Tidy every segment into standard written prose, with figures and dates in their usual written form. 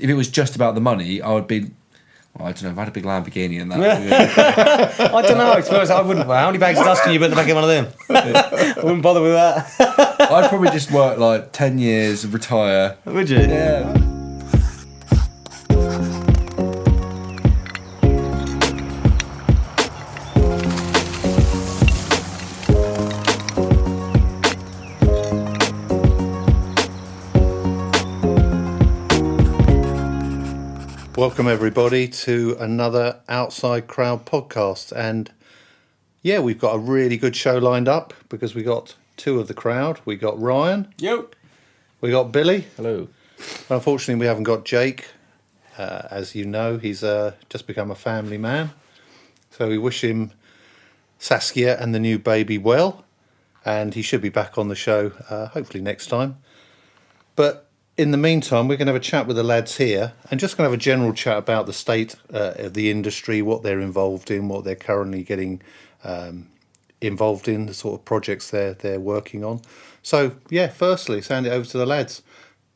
if it was just about the money, I would be. Well, I don't know. If I had a big Lamborghini and that. I don't know. I wouldn't. How many bags of dust can you put in the back of one of them? I wouldn't bother with that. I'd probably just work like 10 years, retire. Would you? Yeah. Welcome everybody to another Outside Crowd podcast, and yeah, we've got a really good show lined up because we got two of the crowd. We got Ryan. Yo. We got Billy. Hello. Unfortunately, we haven't got Jake. As you know, he's just become a family man, so we wish him, Saskia and the new baby well, and he should be back on the show hopefully next time. But in the meantime, we're going to have a chat with the lads here and just going to have a general chat about the state of the industry, what they're involved in, what they're currently getting involved in, the sort of projects they're working on. So, yeah, firstly, let's hand it over to the lads.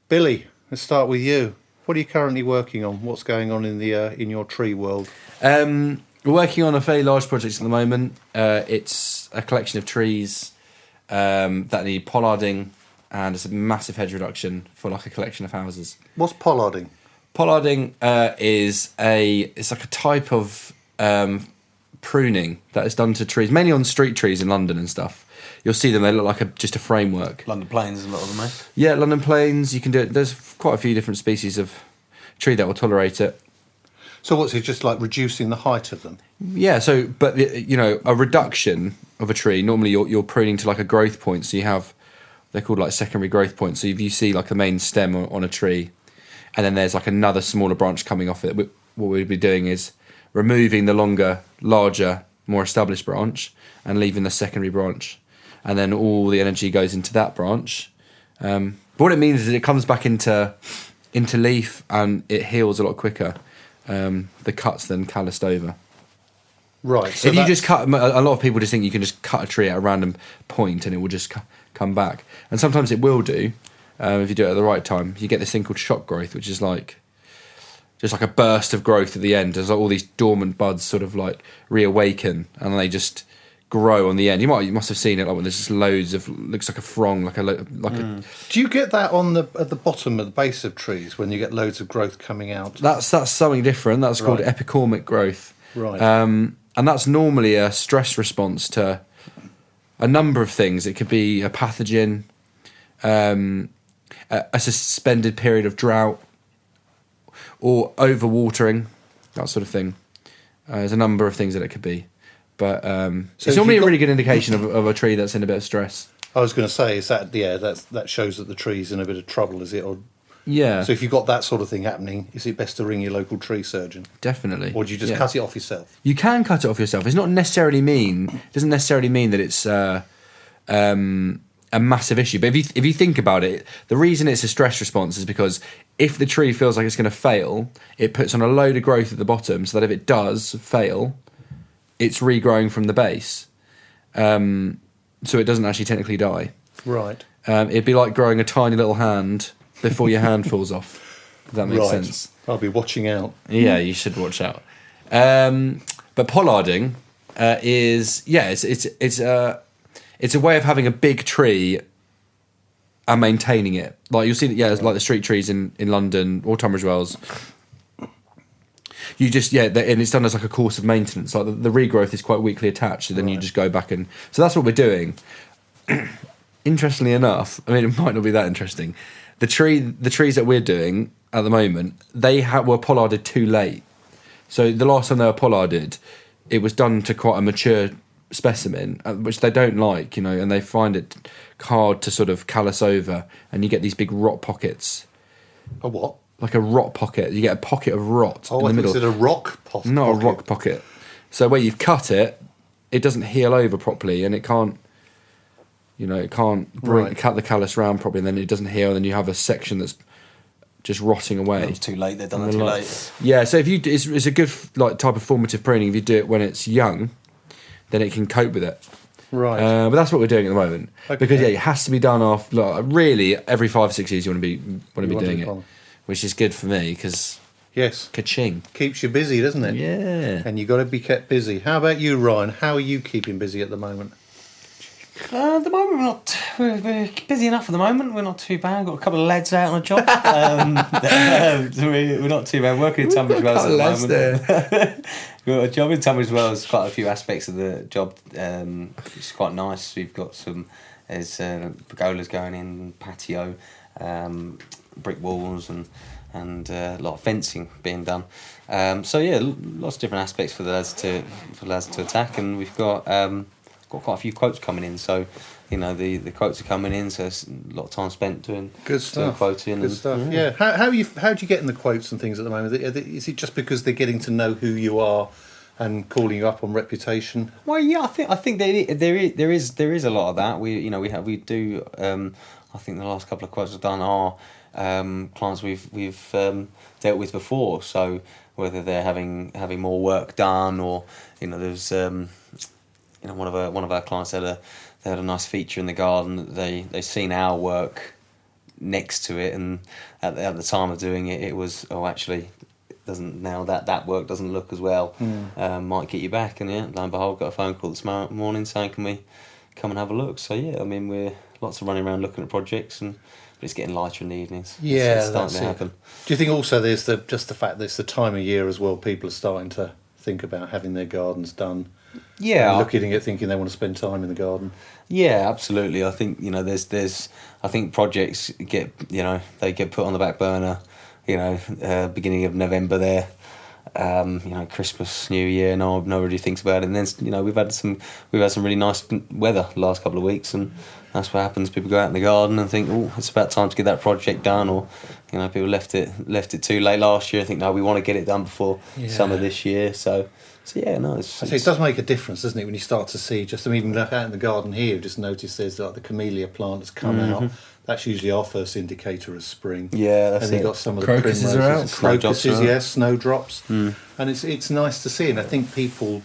Billy, let's start with you. What are you currently working on? What's going on in the in your tree world? We're working on a fairly large project at the moment. It's a collection of trees that need pollarding, and it's a massive hedge reduction for like a collection of houses. What's pollarding? Pollarding it's like a type of pruning that is done to trees, mainly on street trees in London and stuff. You'll see them; they look like just a framework. London Plains, a lot of them, eh? Yeah, London Plains. You can do it. There's quite a few different species of tree that will tolerate it. So what's it, just like reducing the height of them? Yeah. So, but you know, a reduction of a tree. Normally, you're pruning to like a growth point. So you have. They're called like secondary growth points. So if you see like a main stem on a tree, and then there's like another smaller branch coming off it, what we'd be doing is removing the longer, larger, more established branch and leaving the secondary branch. And then all the energy goes into that branch. But what it means is it comes back into leaf and it heals a lot quicker. The cut's then calloused over. Right. So if you just cut, a lot of people just think you can just cut a tree at a random point and it will just come back. And sometimes it will do, if you do it at the right time. You get this thing called shock growth, which is like just like a burst of growth at the end. There's like all these dormant buds sort of like reawaken and they just grow on the end. You must have seen it like when there's just loads of, looks like a frond, like a. Do you get that at the bottom of the base of trees when you get loads of growth coming out? That's something different. That's called epicormic growth. Right. And that's normally a stress response to a number of things. It could be a pathogen, a suspended period of drought, or overwatering, that sort of thing. There's a number of things that it could be. But it's normally a really good indication of a tree that's in a bit of stress. I was going to say, is that that shows that the tree's in a bit of trouble, is it? Or yeah. So if you've got that sort of thing happening, is it best to ring your local tree surgeon? Definitely. Or do you just cut it off yourself? You can cut it off yourself. It's not necessarily it doesn't necessarily mean that it's a massive issue. But if you think about it, the reason it's a stress response is because if the tree feels like it's going to fail, it puts on a load of growth at the bottom so that if it does fail, it's regrowing from the base. So it doesn't actually technically die. Right. It'd be like growing a tiny little hand before your hand falls off. If that makes sense. I'll be watching out. Yeah, you should watch out. But pollarding is it's a way of having a big tree and maintaining it. Like you'll see that like the street trees in London or Tunbridge Wells. You just and it's done as like a course of maintenance. Like the regrowth is quite weakly attached, so then you just go back and so that's what we're doing. Interestingly enough, I mean it might not be that interesting. The trees that we're doing at the moment, they were pollarded too late. So the last time they were pollarded, it was done to quite a mature specimen, which they don't like, and they find it hard to sort of callus over, and you get these big rot pockets. A what? Like a rot pocket. You get a pocket of rot in the middle. Is it a rock pocket? Not a rock pocket. So where you've cut it, it doesn't heal over properly, and it can't. It can't cut the callus round properly, and then it doesn't heal, and then you have a section that's just rotting away. It's too late. They've done it too late. Yeah, so it's a good type of formative pruning. If you do it when it's young, then it can cope with it. Right. But that's what we're doing at the moment. Okay. Because it has to be done off. Really, every 5 or 6 years you want to be doing it. which is good for me because Yes. ka-ching. Keeps you busy, doesn't it? Yeah. And you got to be kept busy. How about you, Ryan? How are you keeping busy at the moment? At the moment, we're busy enough at the moment. We're not too bad. Got a couple of lads out on a job. So we're not too bad. Working in Tunbridge Wells at the moment. We've got a job in Tunbridge Wells. Quite a few aspects of the job. It's quite nice. We've got there's pergolas going in, patio, brick walls, and a lot of fencing being done. So yeah, lots of different aspects for the lads to attack, and we've got quite a few quotes coming in. So the quotes are coming in, so it's a lot of time spent doing Good stuff. Quoting. Good stuff. Yeah. How do you get in the quotes and things at the moment? Is it just because they're getting to know who you are and calling you up on reputation? Well, yeah, I think there is a lot of that. We do. I think the last couple of quotes we've done are clients we've dealt with before. So whether they're having more work done, or there's one of our clients had a nice feature in the garden that they seen our work next to it, and at the time of doing it, it was actually it doesn't now that work doesn't look as well. Might get you back, and yeah, lo and behold, got a phone call this morning saying, can we come and have a look? So yeah, I mean, we're lots of running around looking at projects, but it's getting lighter in the evenings. Yeah, it's starting to happen. Do you think also there's just the fact that it's the time of year as well? People are starting to think about having their gardens done. Yeah, looking at it, thinking they want to spend time in the garden. Yeah, absolutely. I think there's I think projects get they get put on the back burner. Beginning of November there. Christmas, New Year, nobody thinks about it. And then we've had some really nice weather the last couple of weeks, and that's what happens. People go out in the garden and think, oh, it's about time to get that project done, or people left it too late last year. I think no, we want to get it done before summer this year. So yeah, no. It does make a difference, doesn't it, when you start to see even out in the garden here, just notice there's like the camellia plant that's come out. That's usually our first indicator of spring. Yeah, that's and it. You've got some of the Crocuses are out. crocuses, snowdrops, and it's nice to see. And I think people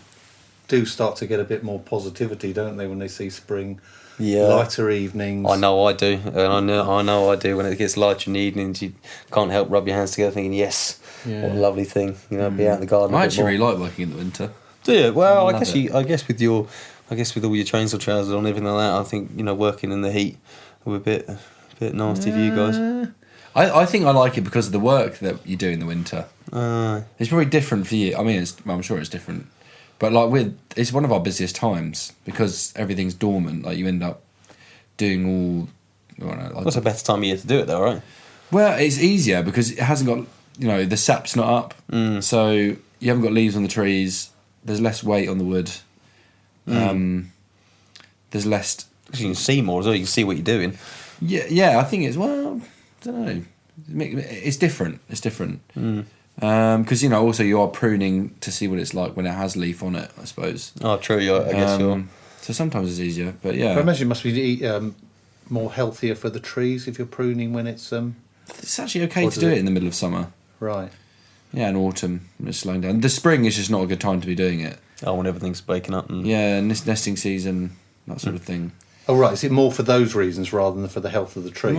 do start to get a bit more positivity, don't they, when they see spring, lighter evenings. I know I do, and I know I do. When it gets lighter in the evenings, you can't help rub your hands together, thinking, "Yes, what a lovely thing!" Be out in the garden. I actually really like working in the winter. Do you? Well, I guess with all your trains or trousers on, everything like that, I think working in the heat will be a bit nasty for you guys. I think I like it because of the work that you do in the winter. It's probably different for you. I mean, I'm sure it's different, but it's one of our busiest times because everything's dormant. Like you end up doing all. What's a better time of year to do it, though, right? Well, it's easier because it hasn't got the sap's not up, so you haven't got leaves on the trees. There's less weight on the wood. There's less. Because you can see more as well. You can see what you're doing. Yeah. I think it's I don't know. It's different. It's different. Because also you are pruning to see what it's like when it has leaf on it, I suppose. Oh, true. I guess you're. So sometimes it's easier, but yeah. I imagine it must be more healthier for the trees if you're pruning when it's. It's actually okay to do it in the middle of summer. Right. Yeah, in autumn when it's slowing down. The spring is just not a good time to be doing it. Oh, when everything's breaking up. Yeah, nesting season, that sort of thing. Oh right, is it more for those reasons rather than for the health of the trees?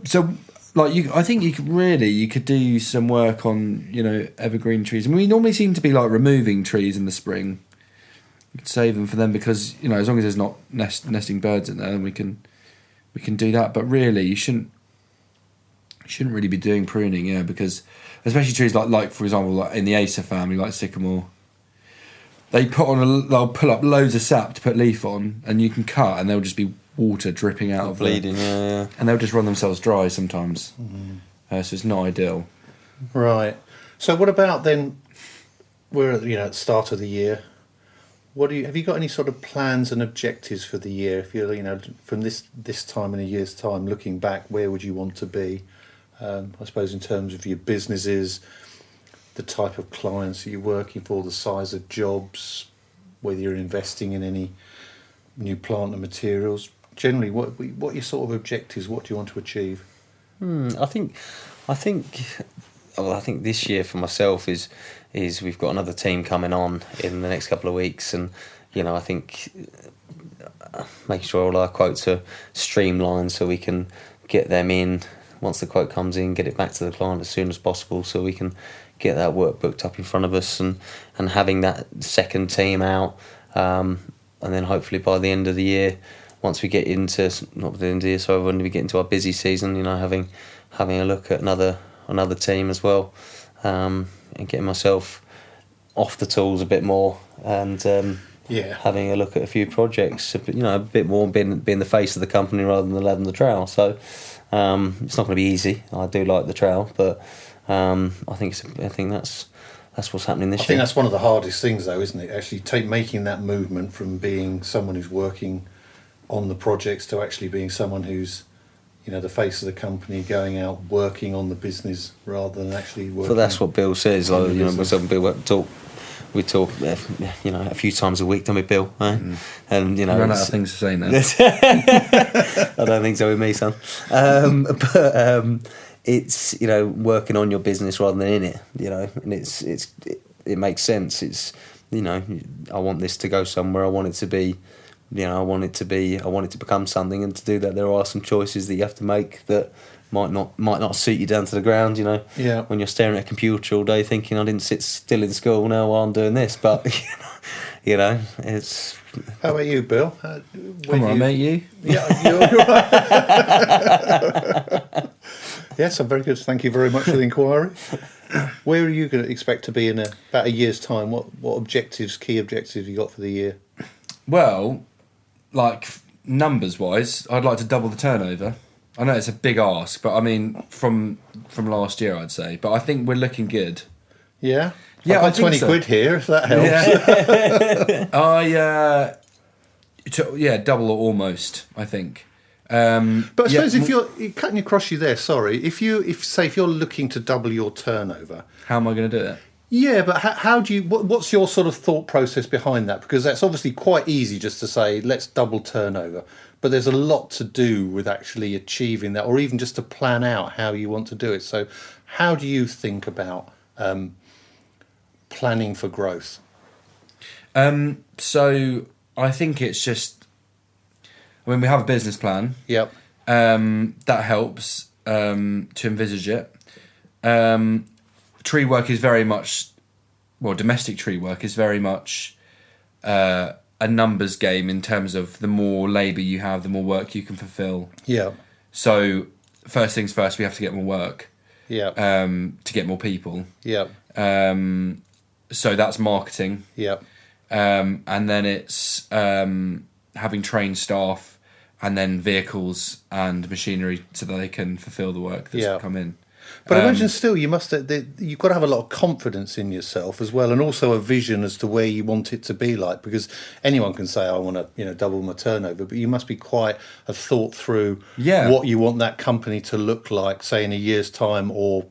So, I think you could do some work on evergreen trees. I mean, we normally seem to be removing trees in the spring. You could save them for them because as long as there's not nesting birds in there, then we can do that. But really, you shouldn't really be doing pruning, because especially trees like for example, in the Acer family, like sycamore. They'll pull up loads of sap to put leaf on, and you can cut, and there'll just be water dripping out of bleeding. And they'll just run themselves dry sometimes. So it's not ideal. Right. So what about then? We're at the start of the year. Have you got any sort of plans and objectives for the year? If you're from this time in a year's time, looking back, where would you want to be? I suppose in terms of your businesses. The type of clients that you're working for, the size of jobs, whether you're investing in any new plant and materials. Generally, what are your sort of objectives? What do you want to achieve? I think this year for myself is we've got another team coming on in the next couple of weeks, and I think making sure all our quotes are streamlined so we can get them in once the quote comes in, get it back to the client as soon as possible, so we can get that work booked up in front of us, and having that second team out, and then hopefully by the end of the year, once we get into not the end of the year, so when we get into our busy season, having a look at another team as well, and getting myself off the tools a bit more, and having a look at a few projects, a bit more being the face of the company rather than the lad on the trail. So it's not going to be easy. I do like the trail, but I think that's what's happening this year. I think that's one of the hardest things, though, isn't it? Actually, making that movement from being someone who's working on the projects to actually being someone who's, the face of the company, going out working on the business rather than actually working. But that's what Bill says. Myself and Bill we talk, a few times a week, don't we, Bill? And run out of things to say now. I don't think so with me, son. But it's working on your business rather than in it. And it makes sense. It's I want this to go somewhere. I want it to be. I want it to become something, and to do that, there are some choices that you have to make that might not suit you down to the ground. When you're staring at a computer all day, thinking I didn't sit still in school now while I'm doing this, but it's. How about you, Bill? I'm right, mate. You? Yeah, you're right. Yes, I'm very good. Thank you very much for the inquiry. Where are you going to expect to be in about a year's time? What key objectives you got for the year? Well, like numbers-wise, I'd like to double the turnover. I know it's a big ask, but I mean, from last year, I'd say. But I think we're looking good. Yeah? Yeah, I've got 20 quid here, if that helps. Double or almost, I think. But I suppose if you're cutting across you there, sorry, if you're looking to double your turnover, how am I going to do it? Yeah, but how do you? What's your sort of thought process behind that? Because that's obviously quite easy just to say let's double turnover, but there's a lot to do with actually achieving that, or even just to plan out how you want to do it. So, how do you think about planning for growth? So I think it's just. I mean, we have a business plan. Yep. That helps to envisage it. Tree work is very much, domestic tree work is very much a numbers game in terms of the more labour you have, the more work you can fulfil. Yeah. So first things first, we have to get more work. Yeah. To get more people. Yeah. So that's marketing. Yeah. And then it's having trained staff, and then vehicles and machinery so that they can fulfil the work that's come in. But I imagine still you've got to have a lot of confidence in yourself as well, and also a vision as to where you want it to be like, because anyone can say, I want to double my turnover, but you must be quite have thought through what you want that company to look like, say in a year's time or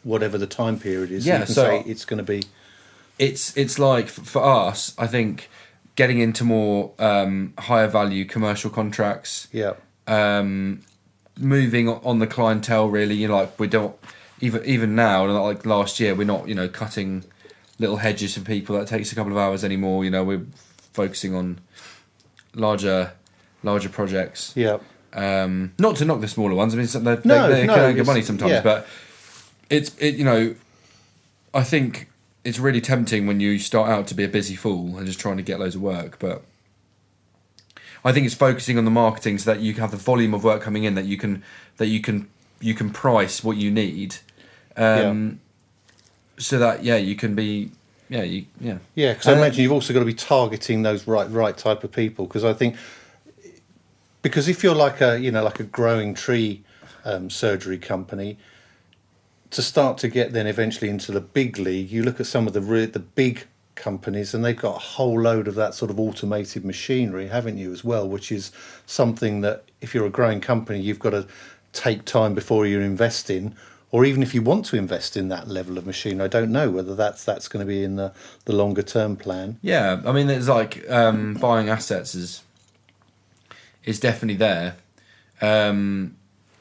whatever the time period is. Yeah, so you can say it's going to be... It's like, for us, I think, getting into more higher value commercial contracts. Yeah. Moving on the clientele, really, we don't even now, like last year, we're not cutting little hedges for people. That takes a couple of hours anymore. We're focusing on larger projects. Yeah. Not to knock the smaller ones. I mean, they can earn good money sometimes, but I think it's really tempting when you start out to be a busy fool and just trying to get loads of work, but I think it's focusing on the marketing so that you have the volume of work coming in that you can price what you need, so that you can be because I imagine you've also got to be targeting those right type of people, because I think if you're like a growing tree surgery company, to start to get then eventually into the big league, you look at some of the big companies, and they've got a whole load of that sort of automated machinery, haven't you, as well, which is something that if you're a growing company, you've got to take time before you invest in, or even if you want to invest in that level of machine. I don't know whether that's going to be in the longer term plan. Yeah, I mean, it's like buying assets is definitely there.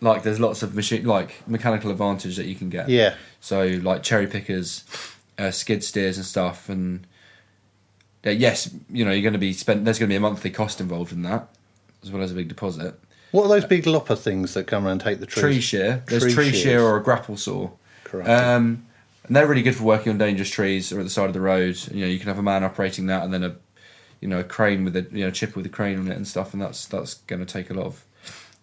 Like there's lots of mechanical advantage that you can get. Yeah. So like cherry pickers, skid steers and stuff, and yes, you're going to be there's going to be a monthly cost involved in that, as well as a big deposit. What are those big lopper things that come around and take the trees? Tree shear. There's tree shears. shear or a grapple saw. Correct. And they're really good for working on dangerous trees or at the side of the road. You know, you can have a man operating that, and then a crane with a chipper with a crane on it and stuff, and that's going to take a lot of.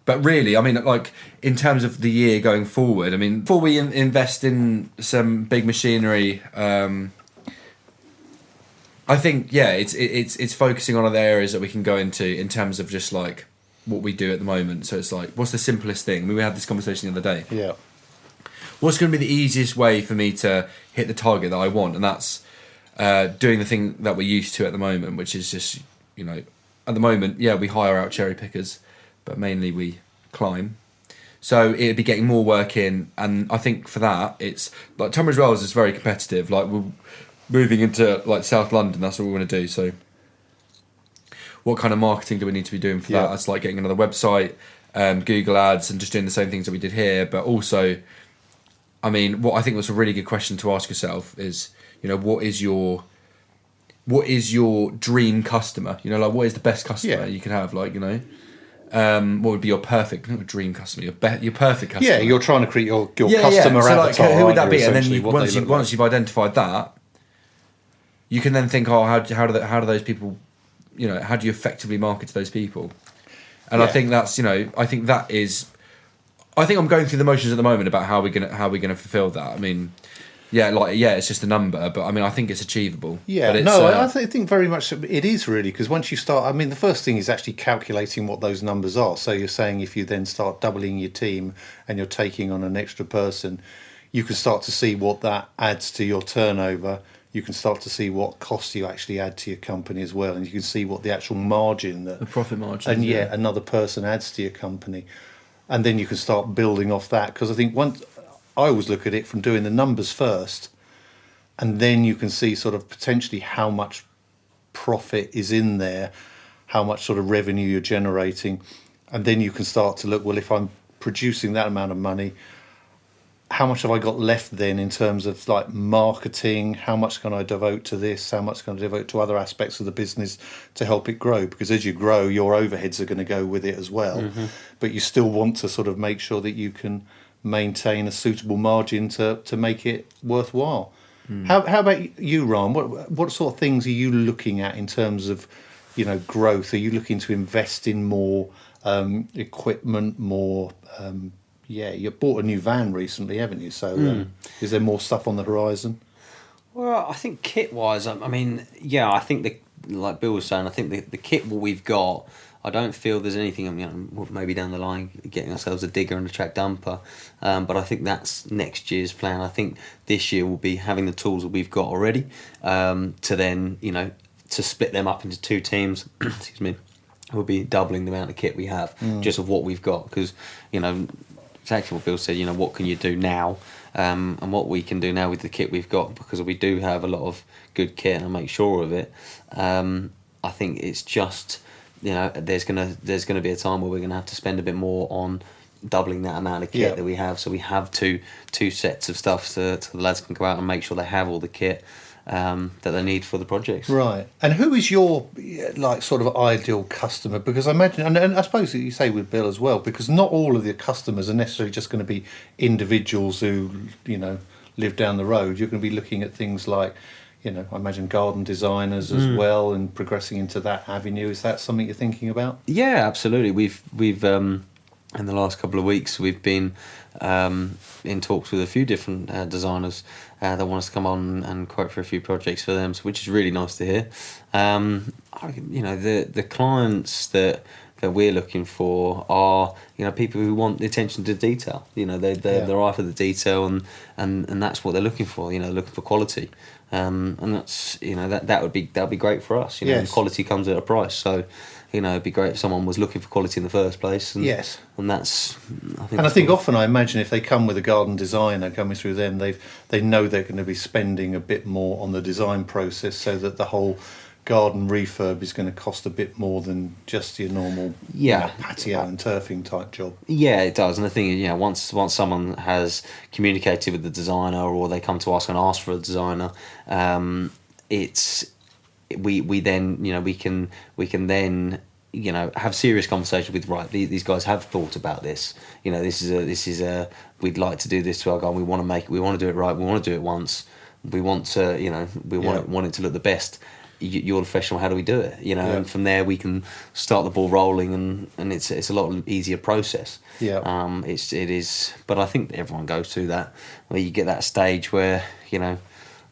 But really, I mean, like in terms of the year going forward, I mean, before we invest in some big machinery, I think it's focusing on other areas that we can go into in terms of just like what we do at the moment. So it's like, what's the simplest thing? I mean, we had this conversation the other day. Yeah. What's going to be the easiest way for me to hit the target that I want? And that's doing the thing that we're used to at the moment, which is just, at the moment, we hire out cherry pickers, but mainly we climb. So it'd be getting more work in, and I think for that, it's like Tunbridge Wells is very competitive. Like we're moving into like South London, that's what we want to do. So what kind of marketing do we need to be doing for that? That's like getting another website, Google ads, and just doing the same things that we did here, but also, I mean, what I think was a really good question to ask yourself is, what is your dream customer? Like what is the best customer you can have? Like, what would be your perfect dream customer? Your perfect customer. Yeah, you're trying to create your customer So avatar. like, who would that be? And then once you've identified that, you can then think, how do those people, how do you effectively market to those people? And I think that's, I think I'm going through the motions at the moment about how we're gonna fulfill that. I mean, it's just a number, but I mean, I think it's achievable. Yeah, but I think very much it is really, because once you start, I mean, the first thing is actually calculating what those numbers are. So you're saying if you then start doubling your team and you're taking on an extra person, you can start to see what that adds to your turnover. You can start to see what costs you actually add to your company as well, and you can see what the actual margin, the profit margin, and another person adds to your company. And then you can start building off that, because I think I always look at it from doing the numbers first, and then you can see sort of potentially how much profit is in there, how much sort of revenue you're generating, and then you can start to look, well, if I'm producing that amount of money, how much have I got left then in terms of like marketing? How much can I devote to this? How much can I devote to other aspects of the business to help it grow? Because as you grow, your overheads are going to go with it as well. Mm-hmm. But you still want to sort of make sure that you can maintain a suitable margin to make it worthwhile. Mm. How about you, Ryan? What sort of things are you looking at in terms of, growth? Are you looking to invest in more equipment, more... you bought a new van recently, haven't you? So is there more stuff on the horizon? Well, I think kit-wise, I mean, I think, like Bill was saying, I think the kit what we've got, I don't feel there's anything, maybe down the line, getting ourselves a digger and a track dumper, but I think that's next year's plan. I think this year will be having the tools that we've got already, to then, to split them up into two teams, excuse me, we'll be doubling the amount of kit we have, just of what we've got, because, exactly what Bill said, what can you do now, and what we can do now with the kit we've got, because we do have a lot of good kit and I'll make sure of it. I think it's just, there's gonna be a time where we're gonna have to spend a bit more on doubling that amount of kit that we have, so we have two sets of stuff so the lads can go out and make sure they have all the kit that they need for the projects. Right. And who is your sort of ideal customer? Because I imagine, and I suppose you say with Bill as well, because not all of the customers are necessarily just going to be individuals who live down the road. You're going to be looking at things like, I imagine garden designers as well, and progressing into that avenue. Is that something you're thinking about? Yeah, absolutely. We've in the last couple of weeks we've been in talks with a few different designers that want us to come on and quote for a few projects for them, which is really nice to hear. The clients that we're looking for are people who want the attention to detail. They're after the detail, and that's what they're looking for. They're looking for quality, and that's that'd be great for us. And quality comes at a price, so. It'd be great if someone was looking for quality in the first place. And, yes. And that's... I think often, I imagine, if they come with a garden designer coming through them, they know they're going to be spending a bit more on the design process, so that the whole garden refurb is going to cost a bit more than just your normal patio and turfing type job. Yeah, it does. And the thing is, once someone has communicated with the designer, or they come to us and ask for a designer, we then we can then have serious conversations with, right, these guys have thought about this. This is a we'd like to do this to our garden. We want to do it right. We want to do it once. We want to, want it to look the best. You're the professional. How do we do it? And from there we can start the ball rolling, and it's a lot easier process. Yeah. It is, but I think everyone goes through that, where you get that stage where a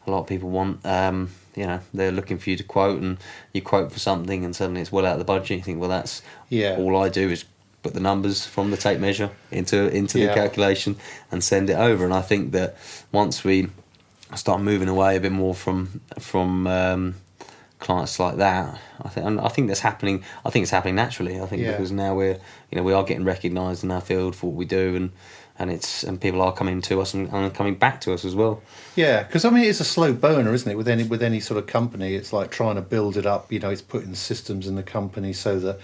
lot of people want. They're looking for you to quote, and you quote for something, and suddenly it's well out of the budget. You think, well, that's all I do is put the numbers from the tape measure into the calculation and send it over. And I think that once we start moving away a bit more from clients like that, I think that's happening. I think it's happening naturally. I think because now we are getting recognised in our field for what we do, and people are coming to us and coming back to us as well. Yeah, because it's a slow burner, isn't it? With any sort of company, it's like trying to build it up. It's putting systems in the company so that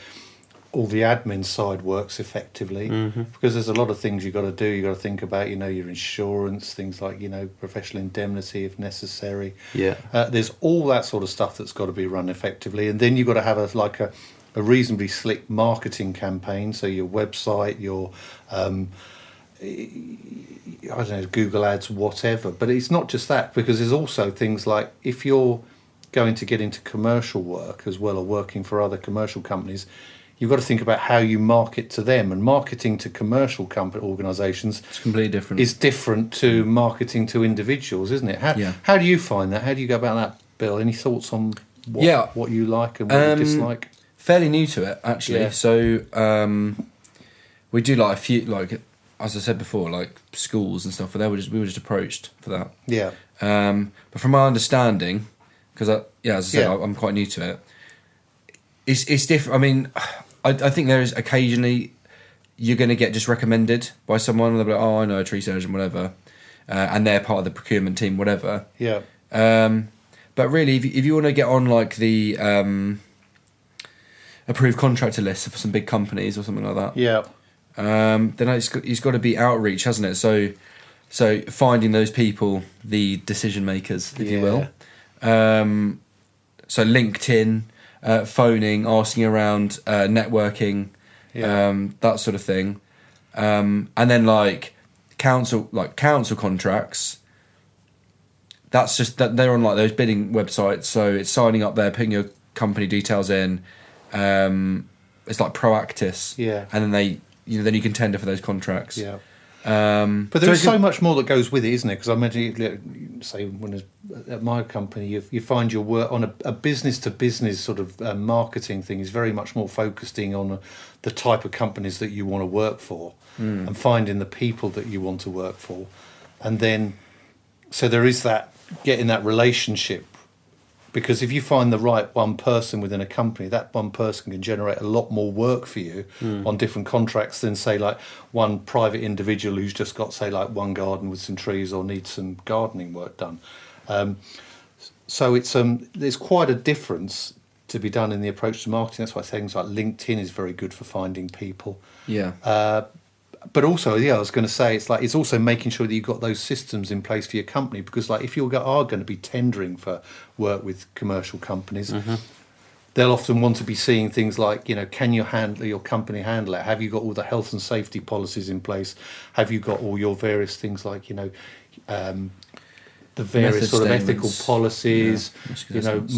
all the admin side works effectively. Mm-hmm. Because there's a lot of things you've got to do. You've got to think about, your insurance, things like, professional indemnity if necessary. Yeah. There's all that sort of stuff that's got to be run effectively. And then you've got to have a reasonably slick marketing campaign. So your website, your... I don't know, Google Ads, whatever. But it's not just that, because there's also things like if you're going to get into commercial work as well, or working for other commercial companies, you've got to think about how you market to them. And marketing to commercial company organisations it's completely different. Is different to marketing to individuals, isn't it? How do you find that? How do you go about that, Bill? Any thoughts on what you like and what you dislike? Fairly new to it, actually. Yeah. So we do like a few, as I said before, schools and stuff, but we were just approached for that. Yeah. But from my understanding, because as I said, I'm quite new to it. It's different. I think there is occasionally you're going to get just recommended by someone, and they'll be like, "Oh, I know a tree surgeon, whatever," and they're part of the procurement team, whatever. Yeah. But really, if you want to get on the approved contractor list for some big companies or something like that, then it's got to be outreach, hasn't it? So finding those people, the decision makers, if you will. So LinkedIn, phoning, asking around, networking, that sort of thing, and then council contracts. That's just that they're on those bidding websites. So it's signing up there, putting your company details in. It's like Proactis, and then then you can tender for those contracts. Yeah. But there's so much more that goes with it, isn't it? Because I imagine, say, when at my company, you find your work on a business-to-business sort of marketing thing is very much more focusing on the type of companies that you want to work for and finding the people that you want to work for. And then, so there is that, getting that relationship. Because if you find the right one person within a company, that one person can generate a lot more work for you on different contracts than, say, one private individual who's just got, say, one garden with some trees or needs some gardening work done. So it's there's quite a difference to be done in the approach to marketing. That's why things like LinkedIn is very good for finding people. Yeah. But also, I was going to say, it's also making sure that you've got those systems in place for your company, because if you are going to be tendering for work with commercial companies, they'll often want to be seeing things like, can your company handle it? Have you got all the health and safety policies in place? Have you got all your various things like, the various Method sort of statements. ethical policies,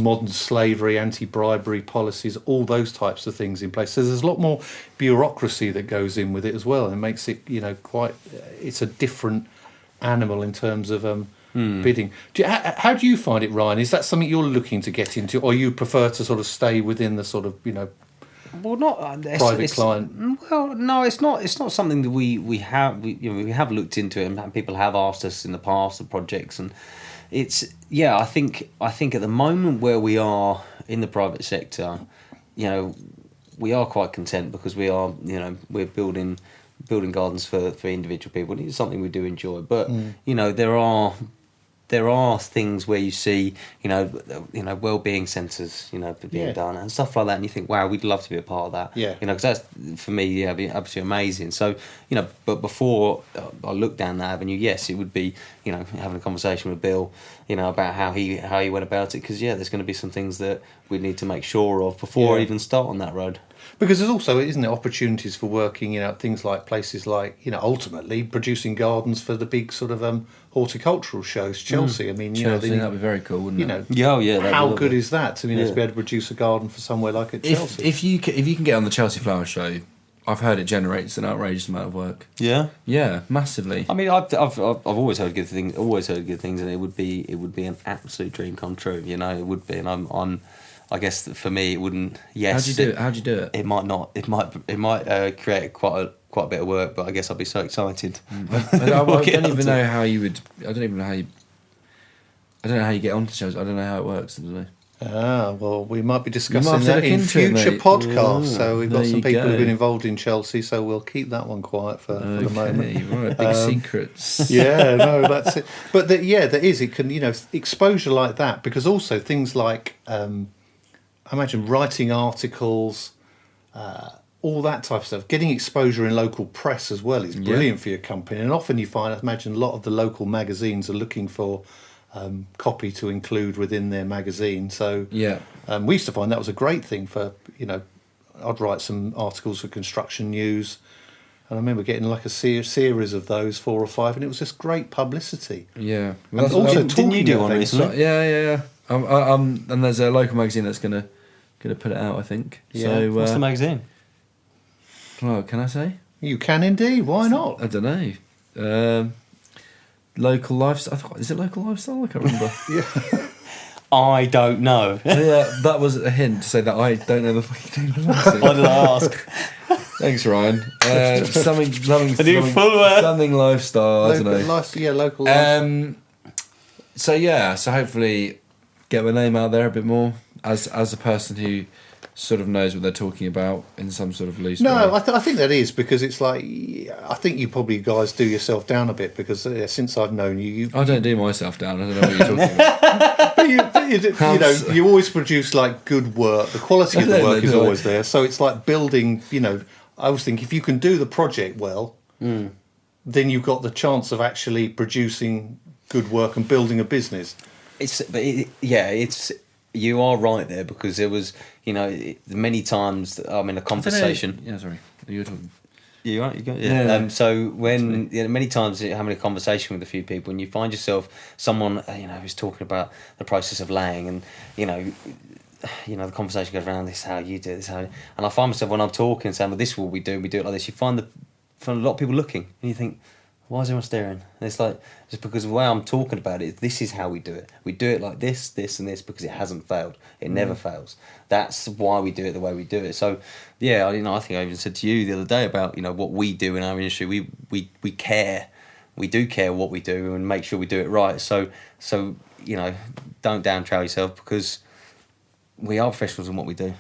modern slavery, anti-bribery policies, all those types of things in place. So there's a lot more bureaucracy that goes in with it as well, and it makes it, it's a different animal in terms of bidding. How do you find it, Ryan? Is that something you're looking to get into, or you prefer to sort of stay within the sort of, well, not private client? Well, no, it's not. It's not something that we have looked into it, and people have asked us in the past of projects, and it's I think at the moment where we are in the private sector, we are quite content, because we are we're building gardens for individual people. It's something we do enjoy, but there are things where you see, well-being centres, being done and stuff like that, and you think, wow, we'd love to be a part of that. Yeah. Because that's, for me, it'd be absolutely amazing. So, but before I look down that avenue, yes, it would be, having a conversation with Bill, about how he went about it, because there's going to be some things that we need to make sure of before I even start on that road. Because there's also, isn't there, opportunities for working, at things like places like, ultimately producing gardens for the big sort of horticultural shows. Chelsea, I mean, Chelsea, that'd be very cool, wouldn't it? Yeah, oh, yeah. How good is that to be able to produce a garden for somewhere like at Chelsea? If you can get on the Chelsea Flower Show, I've heard it generates an outrageous amount of work. Yeah, yeah, massively. I mean, I've always heard good things. And it would be an absolute dream come true. It would be, and I guess that for me it wouldn't. Yes. How'd you do it? It might not. It might create quite a bit of work, but I guess I'd be so excited. I don't even know how you would. I don't even know how you. I don't know how you get onto shows. I don't know how it works. I don't know. Well, we might be discussing that in future podcasts. So we've got some people who've been involved in Chelsea, so we'll keep that one quiet for the moment. Right, big secrets. Yeah, no, that's it. But there is. It can, exposure like that, because also things like, I imagine writing articles, all that type of stuff. Getting exposure in local press as well is brilliant for your company. And often you find, I imagine, a lot of the local magazines are looking for copy to include within their magazine. So we used to find that was a great thing for, I'd write some articles for Construction News, and I remember getting like a series of those, 4 or 5, and it was just great publicity. Yeah. Well, and also didn't you do one recently? So, yeah. And there's a local magazine that's gonna put it out, I think. Yeah. So, what's the magazine? Well, can I say? You can indeed. Why not? I don't know. Local lifestyle. Is it local lifestyle? I can't remember. I don't know. Yeah, that was a hint to say that I don't know the fucking name of the magazine. Why did I ask? Thanks, Ryan. Something lifestyle. I don't know. Local lifestyle. So hopefully get my name out there a bit more as a person who sort of knows what they're talking about in some sort of loose way. I think that is, because it's like, I think you probably guys do yourself down a bit, because since I've known you... I don't do myself down. I don't know what you're talking about. but you always produce like good work. The quality of the work is always there. So it's like building, I always think if you can do the project well, then you've got the chance of actually producing good work and building a business. You are right there, because there was, many times I'm in a conversation. Yeah, sorry. You were talking. You right? You go. Yeah. So when many times you're having a conversation with a few people, and you find yourself someone who's talking about the process of laying, and the conversation goes around this, how you do this, and I find myself when I'm talking saying, well, this is what we do it like this. You find a lot of people looking, and you think, why is everyone staring? And it's like, just because the way I'm talking about it, this is how we do it. We do it like this, this, and this, because it hasn't failed. It never fails. That's why we do it the way we do it. So, I think I even said to you the other day about, what we do in our industry. We care. We do care what we do, and make sure we do it right. So don't down-trowel yourself, because we are professionals in what we do,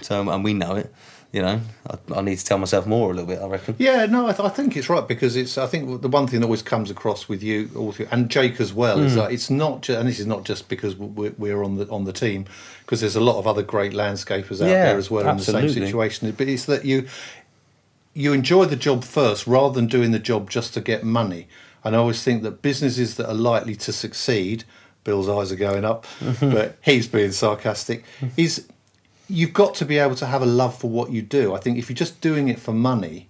So, and we know it. I need to tell myself more a little bit, I reckon. Yeah, no, I think it's right, because I think the one thing that always comes across with you, and Jake as well, is that it's not and this is not just because we're on the team, because there's a lot of other great landscapers out there as well, absolutely. in the same situation. But it's that you enjoy the job first, rather than doing the job just to get money. And I always think that businesses that are likely to succeed, Bill's eyes are going up, but he's being sarcastic, is... You've got to be able to have a love for what you do. I think if you're just doing it for money,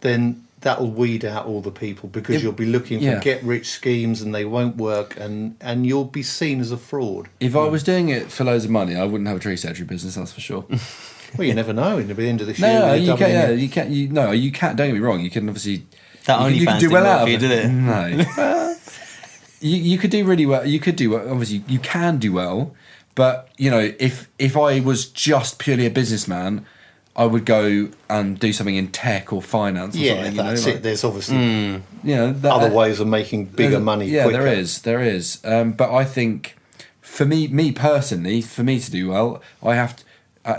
then that'll weed out all the people, because you'll be looking for get-rich schemes and they won't work, and you'll be seen as a fraud. If I was doing it for loads of money, I wouldn't have a tree surgery business, that's for sure. Well, you never know. At the end of this year... No, you can't. You can't. Don't get me wrong. You can obviously... That OnlyFans didn't work for you, did it? No. You could do really well. You could do well. Obviously, you can do well. But, if I was just purely a businessman, I would go and do something in tech or finance or something. That's it. There's obviously other ways of making bigger money quicker. There is. But I think, for me personally, for me to do well, I have to,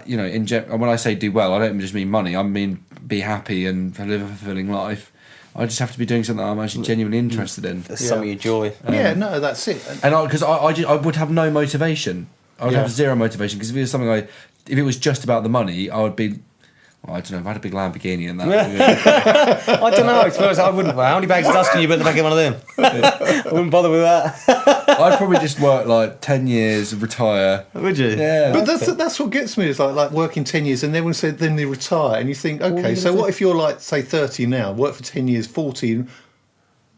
when I say do well, I don't just mean money. I mean be happy and live a fulfilling life. I just have to be doing something I'm actually genuinely interested in. That's something you enjoy. That's it. And because I would have no motivation. I would have zero motivation, because if it was something if it was just about the money, I would be. Well, I don't know. If I had a big Lamborghini and that. I don't know. I suppose I wouldn't. How many bags of dust can you put in the back of one of them? I wouldn't bother with that. I'd probably just work like 10 years, retire. Would you? Yeah. But that's what gets me is like working 10 years and then when said then they retire and you think, okay, so what if you're like say 30 now, work for 10 years, 40,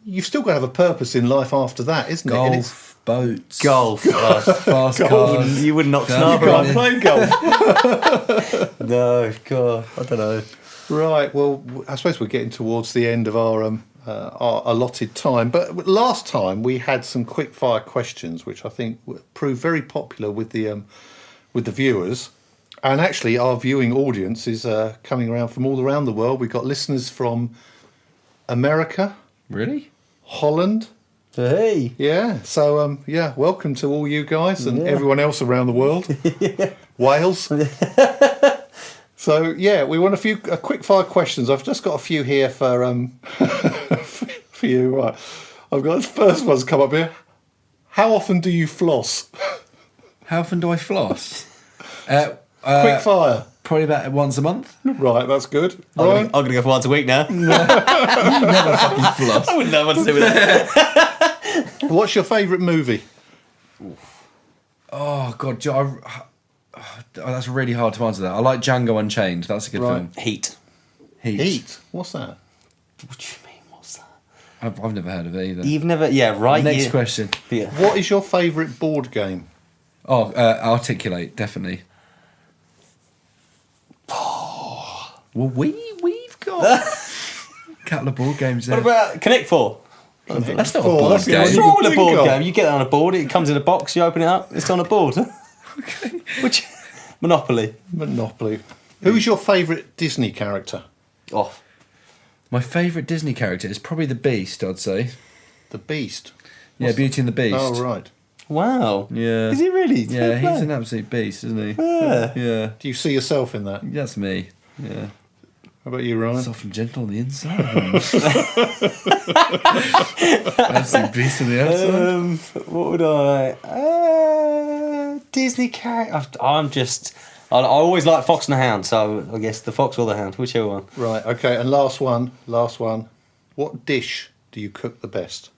you've still got to have a purpose in life after that, isn't it? And it's Golf, boats, Golf. fast cars. You wouldn't knock Golf. Snarber can't on. play golf. No, God, I don't know. Right, well, I suppose we're getting towards the end of our allotted time. But last time we had some quick fire questions, which I think proved very popular with the viewers. And actually, our viewing audience is coming around from all around the world. We've got listeners from America, Really? Holland. Hey. Yeah, so yeah, welcome to all you guys and everyone else around the world. Wales. So yeah, we want a quick fire questions. I've just got a few here for for you. Right, I've got the first one's come up here. How often do you floss? How often do I floss? Quick fire. Probably about once a month. Right, that's good. I'm Ryan, going to go for once a week now. Never fucking floss. I wouldn't know what to do with that. what's your favourite movie? Oh God, that's really hard to answer that. I like Django Unchained. That's a good Right. film. Heat. Heat. What's that? What do you mean? What's that? I've never heard of it either. You've never... Yeah, right. Next question. Yeah. What is your favourite board game? Oh, Articulate, definitely. Well, we've got a couple of board games there. What about Connect 4? That's not a Four, board that's the game. one What's you wrong can with a think board of. game? You get it on a board, it comes in a box, you open it up, it's on a board. Okay. Which... Monopoly. Monopoly. Who's your favourite Disney character? Oh. My favourite Disney character is probably the Beast, I'd say. The Beast. Yeah, Beauty and the Beast. Oh, right. Wow. Yeah. Is he really? Yeah, Fair he's play. an absolute beast, isn't he? Yeah. Yeah. Do you see yourself in that? That's me. Yeah. How about you, Ryan? Soft and gentle on the inside. Absolute beast on the outside. What would I... Disney character... I always like Fox and the Hound, so I guess the Fox or the Hound, whichever one. Right, okay, and last one. What dish do you cook the best?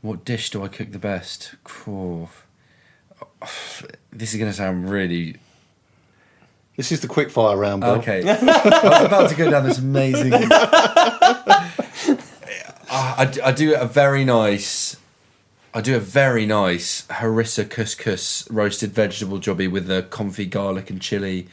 What dish do I cook the best? Oh. This is going to sound really... This is the quick fire round, Bill. Okay. I was about to go down this amazing... I do a very nice harissa couscous roasted vegetable jobby with the confit garlic and chili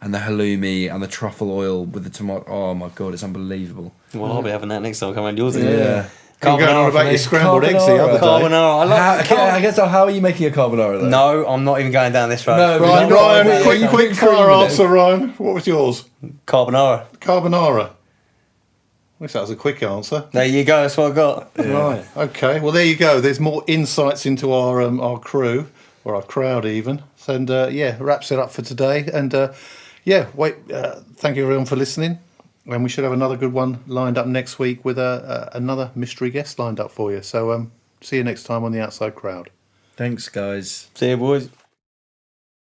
and the halloumi and the truffle oil with the tomato. Oh my God, it's unbelievable. Well, I'll be having that next time I come around yours. Yeah. You're going on about your scrambled eggs the other day. Carbonara. I like How are you making a carbonara though? No, I'm not even going down this road. No, Right, No, Ryan, no, quick no, fire cream in it. answer, Ryan. What was yours? Carbonara. Carbonara. Wish that was a quick answer. There you go, that's what I got. Right. Okay. Well, there you go. There's more insights into our crew or our crowd even. And yeah, wraps it up for today. And yeah, thank you everyone for listening. And we should have another good one lined up next week with another mystery guest lined up for you. So see you next time on the Outside Crowd. Thanks, guys. See you, boys.